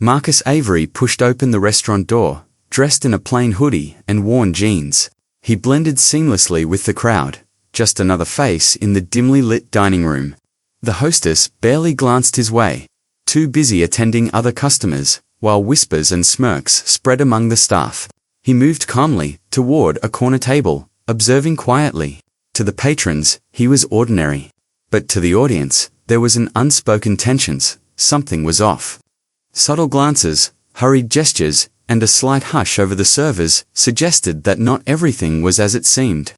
Marcus Avery pushed open the restaurant door, dressed in a plain hoodie and worn jeans. He blended seamlessly with the crowd, just another face in the dimly lit dining room. The hostess barely glanced his way, too busy attending other customers, while whispers and smirks spread among the staff. He moved calmly toward a corner table, observing quietly. To the patrons, he was ordinary. But to the audience, there was an unspoken tension. Something was off. Subtle glances, hurried gestures, and a slight hush over the servers suggested that not everything was as it seemed.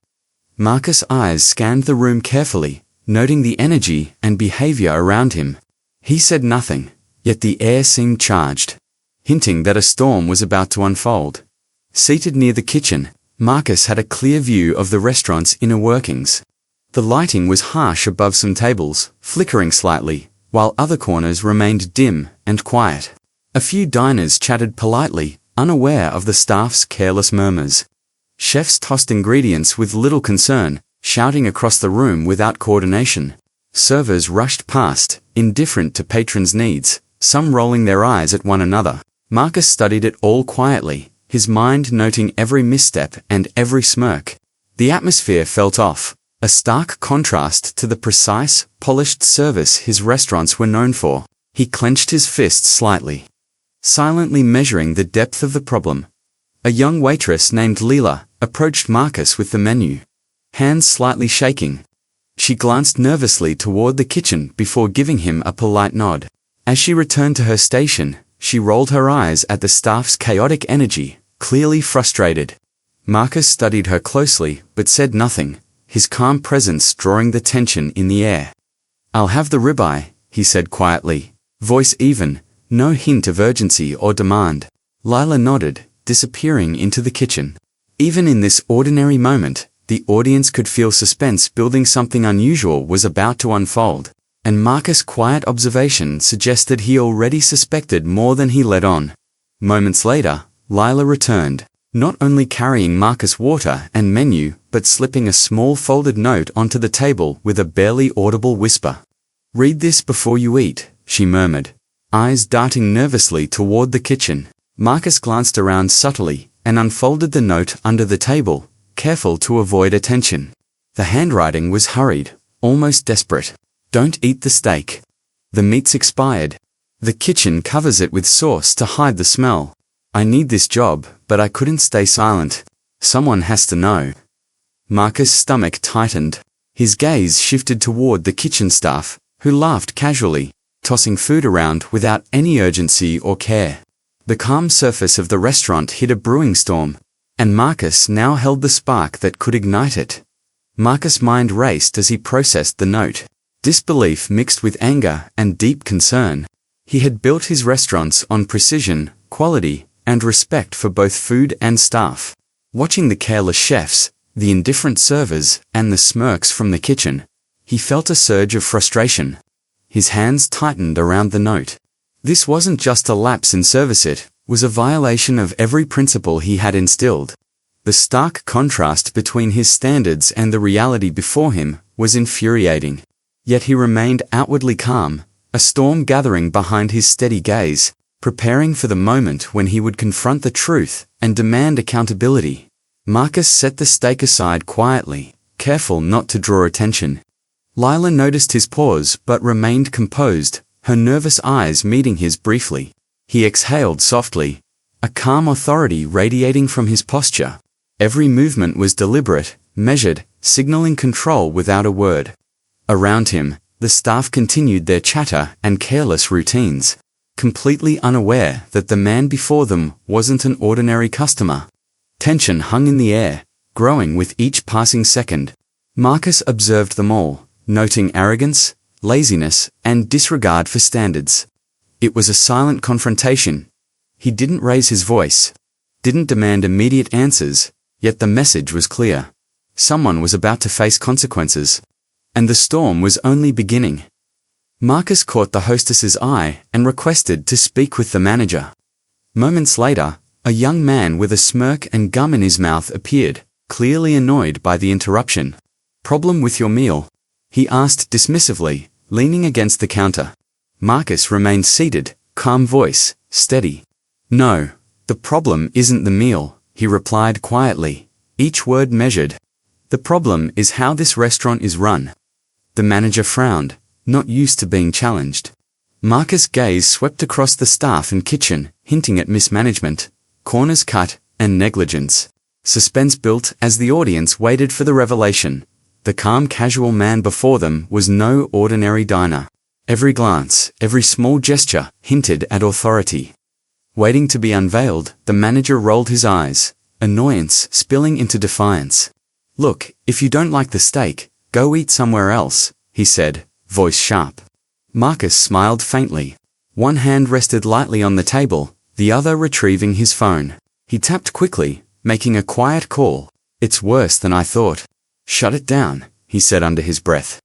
Marcus' eyes scanned the room carefully, noting the energy and behavior around him. He said nothing, yet the air seemed charged, hinting that a storm was about to unfold. Seated near the kitchen, Marcus had a clear view of the restaurant's inner workings. The lighting was harsh above some tables, flickering slightly, while other corners remained dim and quiet. A few diners chatted politely, unaware of the staff's careless murmurs. Chefs tossed ingredients with little concern, shouting across the room without coordination. Servers rushed past, indifferent to patrons' needs, some rolling their eyes at one another. Marcus studied it all quietly, his mind noting every misstep and every smirk. The atmosphere felt off, a stark contrast to the precise, polished service his restaurants were known for. He clenched his fists slightly, silently measuring the depth of the problem. A young waitress named Leela approached Marcus with the menu, hands slightly shaking. She glanced nervously toward the kitchen before giving him a polite nod. As she returned to her station, she rolled her eyes at the staff's chaotic energy, clearly frustrated. Marcus studied her closely but said nothing, his calm presence drawing the tension in the air. "I'll have the ribeye," he said quietly, voice even, no hint of urgency or demand. Lila nodded, disappearing into the kitchen. Even in this ordinary moment, the audience could feel suspense building. Something unusual was about to unfold, and Marcus' quiet observation suggested he already suspected more than he let on. Moments later, Lila returned, not only carrying Marcus' water and menu, but slipping a small folded note onto the table with a barely audible whisper. "Read this before you eat," she murmured, eyes darting nervously toward the kitchen. Marcus glanced around subtly and unfolded the note under the table, careful to avoid attention. The handwriting was hurried, almost desperate. "Don't eat the steak. The meat's expired. The kitchen covers it with sauce to hide the smell. I need this job, but I couldn't stay silent. Someone has to know." Marcus' stomach tightened. His gaze shifted toward the kitchen staff, who laughed casually, tossing food around without any urgency or care. The calm surface of the restaurant hid a brewing storm, and Marcus now held the spark that could ignite it. Marcus' mind raced as he processed the note. Disbelief mixed with anger and deep concern. He had built his restaurants on precision, quality, and respect for both food and staff. Watching the careless chefs, the indifferent servers, and the smirks from the kitchen, he felt a surge of frustration. His hands tightened around the note. This wasn't just a lapse in service, it was a violation of every principle he had instilled. The stark contrast between his standards and the reality before him was infuriating. Yet he remained outwardly calm, a storm gathering behind his steady gaze, preparing for the moment when he would confront the truth and demand accountability. Marcus set the steak aside quietly, careful not to draw attention. Lila noticed his pause but remained composed, her nervous eyes meeting his briefly. He exhaled softly, a calm authority radiating from his posture. Every movement was deliberate, measured, signaling control without a word. Around him, the staff continued their chatter and careless routines, completely unaware that the man before them wasn't an ordinary customer. Tension hung in the air, growing with each passing second. Marcus observed them all, noting arrogance, laziness, and disregard for standards. It was a silent confrontation. He didn't raise his voice, didn't demand immediate answers, yet the message was clear. Someone was about to face consequences, and the storm was only beginning. Marcus caught the hostess's eye and requested to speak with the manager. Moments later, a young man with a smirk and gum in his mouth appeared, clearly annoyed by the interruption. "Problem with your meal?" he asked dismissively, leaning against the counter. Marcus remained seated, calm voice, steady. "No, the problem isn't the meal," he replied quietly, each word measured. "The problem is how this restaurant is run." The manager frowned, not used to being challenged. Marcus' gaze swept across the staff and kitchen, hinting at mismanagement, corners cut, and negligence. Suspense built as the audience waited for the revelation. The calm, casual man before them was no ordinary diner. Every glance, every small gesture, hinted at authority. Waiting to be unveiled, the manager rolled his eyes, annoyance spilling into defiance. "Look, if you don't like the steak, go eat somewhere else," he said, voice sharp. Marcus smiled faintly. One hand rested lightly on the table, the other retrieving his phone. He tapped quickly, making a quiet call. "It's worse than I thought." "Shut it down," he said under his breath.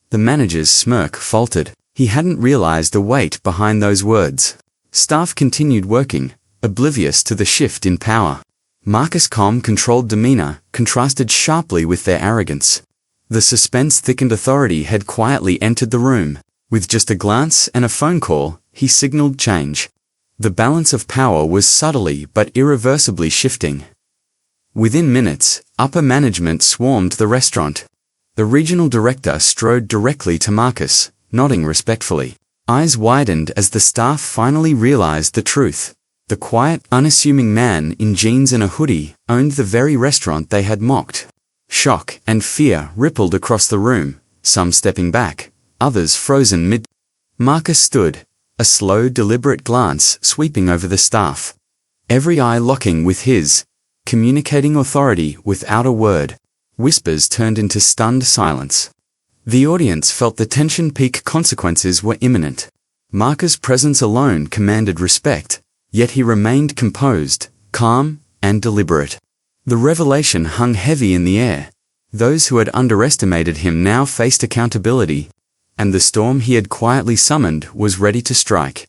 The manager's smirk faltered. He hadn't realized the weight behind those words. Staff continued working, oblivious to the shift in power. Marcus' calm, controlled demeanor contrasted sharply with their arrogance. The suspense-thickened authority had quietly entered the room. With just a glance and a phone call, he signaled change. The balance of power was subtly but irreversibly shifting. Within minutes, upper management swarmed the restaurant. The regional director strode directly to Marcus, nodding respectfully. Eyes widened as the staff finally realized the truth. The quiet, unassuming man in jeans and a hoodie owned the very restaurant they had mocked. Shock and fear rippled across the room, some stepping back, others frozen mid. Marcus stood, a slow, deliberate glance sweeping over the staff. Every eye locking with his, communicating authority without a word. Whispers turned into stunned silence. The audience felt the tension peak. Consequences were imminent. Marcus' presence alone commanded respect, yet he remained composed, calm, and deliberate. The revelation hung heavy in the air. Those who had underestimated him now faced accountability, and the storm he had quietly summoned was ready to strike.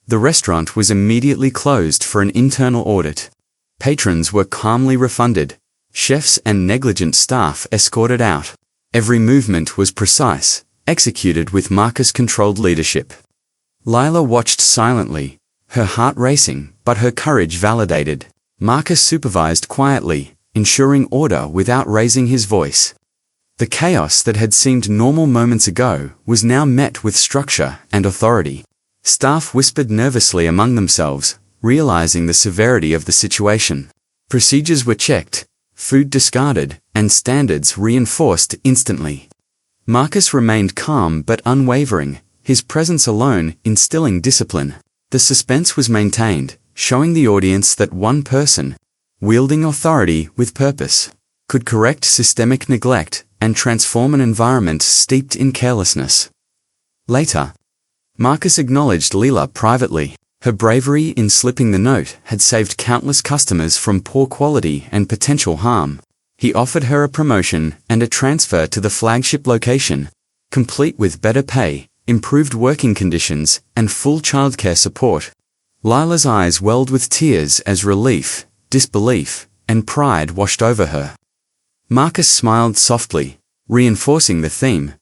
The restaurant was immediately closed for an internal audit. Patrons were calmly refunded. Chefs and negligent staff escorted out. Every movement was precise, executed with Marcus-controlled leadership. Lila watched silently, her heart racing, but her courage validated. Marcus supervised quietly, ensuring order without raising his voice. The chaos that had seemed normal moments ago was now met with structure and authority. Staff whispered nervously among themselves, realizing the severity of the situation. Procedures were checked, food discarded, and standards reinforced instantly. Marcus remained calm but unwavering, his presence alone instilling discipline. The suspense was maintained, showing the audience that one person, wielding authority with purpose, could correct systemic neglect and transform an environment steeped in carelessness. Later, Marcus acknowledged Lila privately. Her bravery in slipping the note had saved countless customers from poor quality and potential harm. He offered her a promotion and a transfer to the flagship location, complete with better pay, improved working conditions, and full childcare support. Lila's eyes welled with tears as relief, disbelief, and pride washed over her. Marcus smiled softly, reinforcing the theme.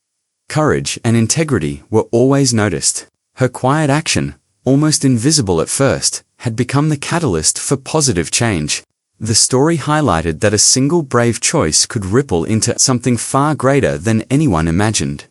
Courage and integrity were always noticed. Her quiet action, almost invisible at first, had become the catalyst for positive change. The story highlighted that a single brave choice could ripple into something far greater than anyone imagined.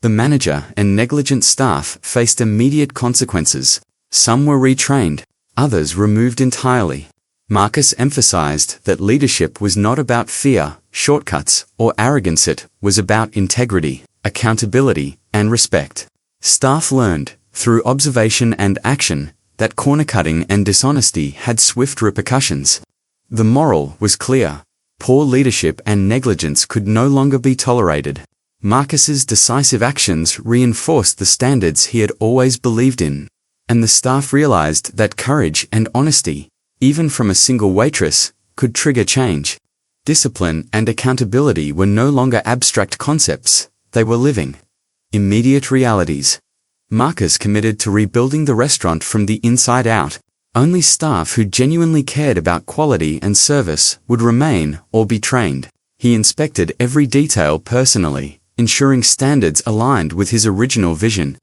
The manager and negligent staff faced immediate consequences. Some were retrained, others removed entirely. Marcus emphasized that leadership was not about fear, shortcuts, or arrogance. It was about integrity, accountability, and respect. Staff learned, through observation and action, that corner-cutting and dishonesty had swift repercussions. The moral was clear. Poor leadership and negligence could no longer be tolerated. Marcus's decisive actions reinforced the standards he had always believed in, and the staff realized that courage and honesty, even from a single waitress, could trigger change. Discipline and accountability were no longer abstract concepts, they were living, immediate realities. Marcus committed to rebuilding the restaurant from the inside out. Only staff who genuinely cared about quality and service would remain or be trained. He inspected every detail personally, ensuring standards aligned with his original vision.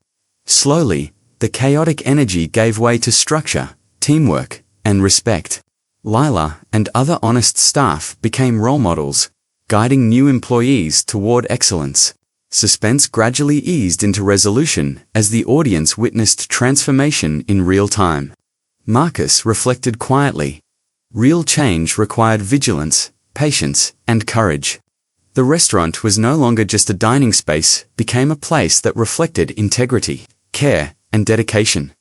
Slowly, The chaotic energy gave way to structure, teamwork, and respect. Lila and other honest staff became role models, guiding new employees toward excellence. Suspense gradually eased into resolution as the audience witnessed transformation in real time. Marcus reflected quietly. Real change required vigilance, patience, and courage. The restaurant was no longer just a dining space, became a place that reflected integrity, care, and dedication.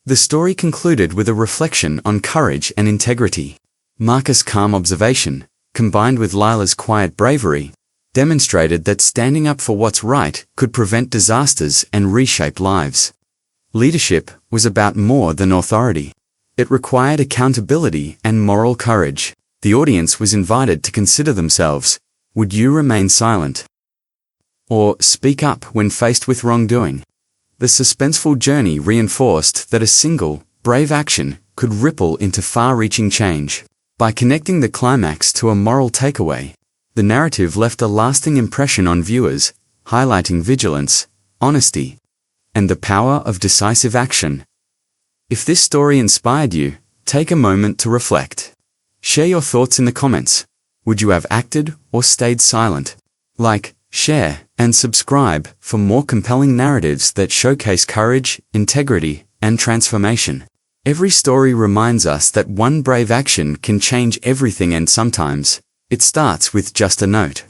The story concluded with a reflection on courage and integrity. Marcus' calm observation, combined with Lila's quiet bravery, demonstrated that standing up for what's right could prevent disasters and reshape lives. Leadership was about more than authority. It required accountability and moral courage. The audience was invited to consider themselves. Would you remain silent? Or speak up when faced with wrongdoing? The suspenseful journey reinforced that a single, brave action could ripple into far-reaching change. By connecting the climax to a moral takeaway, the narrative left a lasting impression on viewers, highlighting vigilance, honesty, and the power of decisive action. If this story inspired you, take a moment to reflect. Share your thoughts in the comments. Would you have acted or stayed silent? Like, share, and subscribe for more compelling narratives that showcase courage, integrity, and transformation. Every story reminds us that one brave action can change everything, and sometimes it starts with just a note.